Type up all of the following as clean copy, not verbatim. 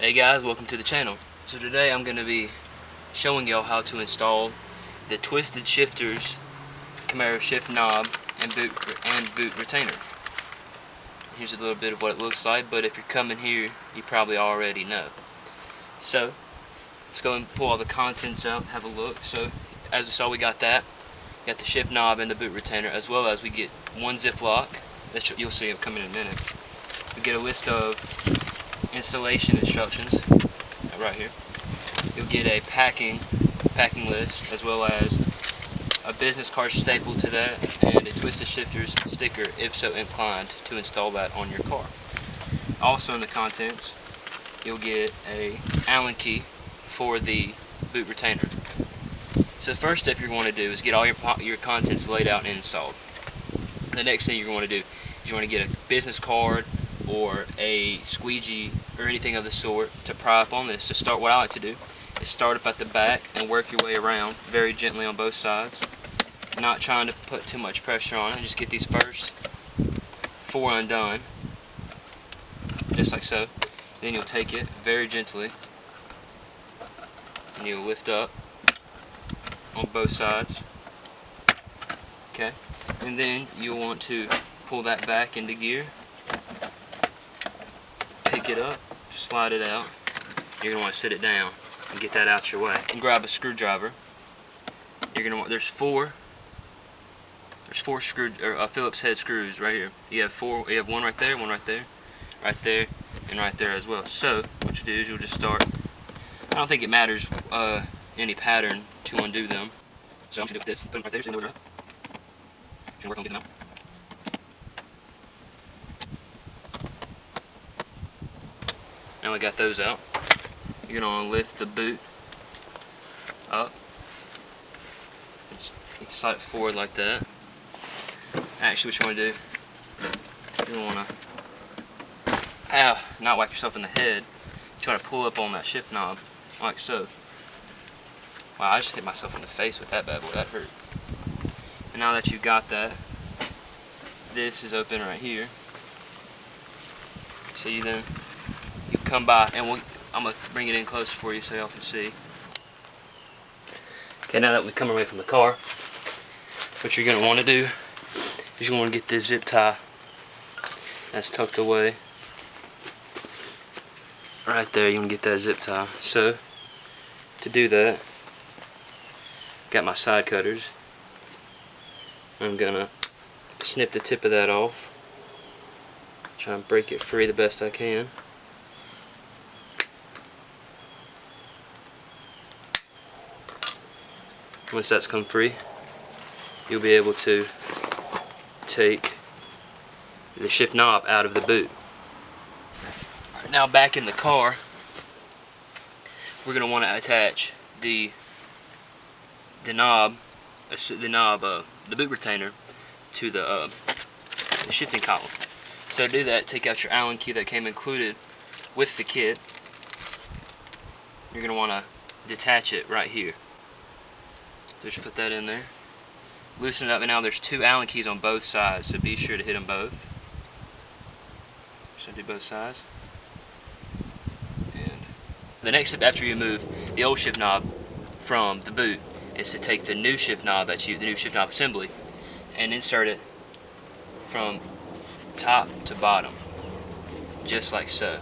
Hey guys, welcome to the channel. So today I'm going to be showing y'all how to install the twisted shifterz Camaro shift knob and boot retainer. Here's a little bit of what it looks like, but if you're coming here you probably already know. So let's go and pull all the contents out and have a look. So as you saw, we got that. We got the shift knob and the boot retainer, as well as we get one Ziploc that you'll see it coming in a minute. We get a list of installation instructions right here. You'll get a packing list, as well as a business card stapled to that, and a twisted shifterz sticker if so inclined to install that on your car. Also in the contents you'll get a Allen key for the boot retainer. So the first step you're going to do is get all your contents laid out and installed. The next thing you're going to do is you want to get a business card or a squeegee or anything of the sort to pry up on this. So start, what I like to do is start up at the back and work your way around very gently on both sides, not trying to put too much pressure on it. Just get these first 4 undone, just like so. Then you'll take it very gently and you'll lift up on both sides. Okay, and then you'll want to pull that back into gear, pick it up, slide it out. You're gonna want to sit it down and get that out your way. And grab a screwdriver. You're gonna want, there's four Phillips head screws right here. You have four. You have one right there, one right there, right there, and right there as well. So what you do is you'll just start. I don't think it matters any pattern to undo them. So I'm gonna do it with this. Put them right there, so you know where they're at. Just gonna work on getting them out. Now we got those out. You're going to lift the boot up. You can slide it forward like that. Actually, what you want to do, you want to not whack yourself in the head. You try to pull up on that shift knob like so. Wow, I just hit myself in the face with that bad boy. That hurt. And now that you've got that, this is open right here. So you come by, and I'm going to bring it in closer for you so y'all can see. Okay, now that we come away from the car, what you're going to want to do is you want to get this zip tie that's tucked away. Right there, you want to get that zip tie. So, to do that, got my side cutters. I'm going to snip the tip of that off. Try and break it free the best I can. Once that's come free, you'll be able to take the shift knob out of the boot. Now back in the car, we're going to want to attach the boot retainer to the shifting column. So to do that, take out your Allen key that came included with the kit. You're going to want to detach it right here. Just put that in there, loosen it up, and now there's 2 Allen keys on both sides, so be sure to hit them both. So do both sides. And the next step after you remove the old shift knob from the boot is to take the new shift knob the new shift knob assembly, and insert it from top to bottom, just like so.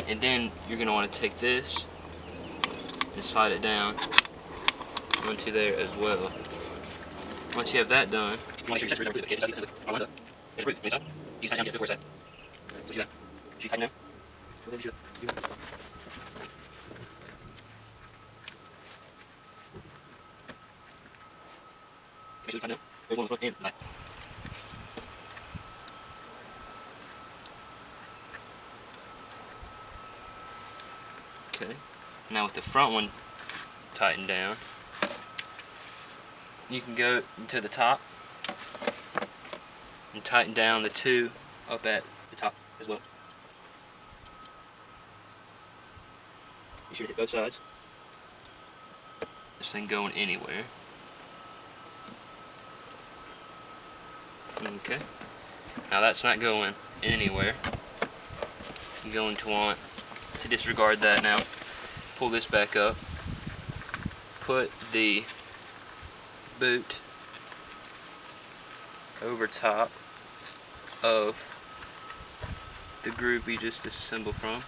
And then you're going to want to take this and slide it down onto there as well. Once you have that done, you want to make sure your accessories are included. Okay, just like it's approved. Inside. You can tighten down, get it before it's set. What you got? Should you tighten now? Go ahead and shoot it. Do that. Okay, so tighten now. There's one on the front and the back. Okay. Now with the front one tightened down, you can go to the top and tighten down the 2 up at the top as well. Be sure to hit both sides. This thing going anywhere. Okay. Now that's not going anywhere. You're going to want to disregard that now. Pull this back up. Put the boot over top of the groove we just disassembled from.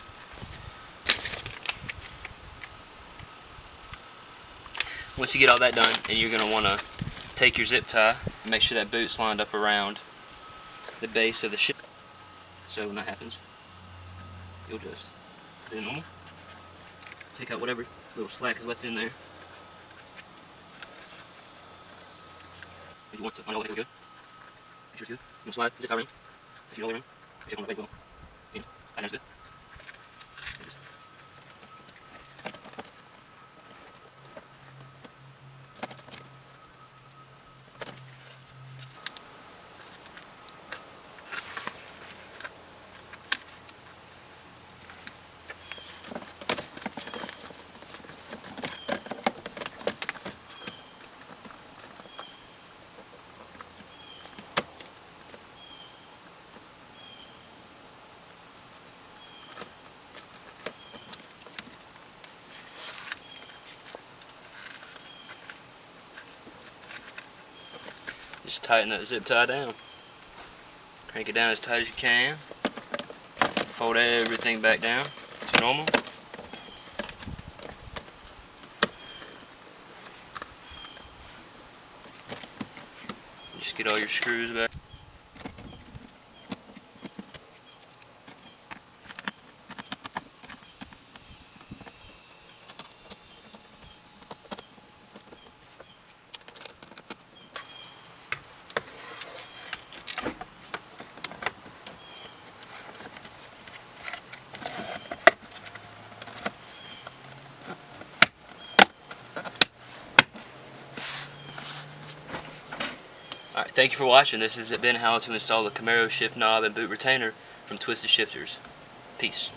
Once you get all that done, and you're going to want to take your zip tie and make sure that boot's lined up around the base of the ship. So when that happens, you'll just do it normal. Take out whatever little slack is left in there. If you want to, I know we're good. Make sure it's good. You want to slide, zip tie ring. Make sure you all around. Check on the back well. And that is good. Just tighten that zip tie down. Crank it down as tight as you can. Hold everything back down to normal. Just get all your screws back. Alright, thank you for watching. This has been how to install the Camaro shift knob and boot retainer from Twisted Shifters. Peace.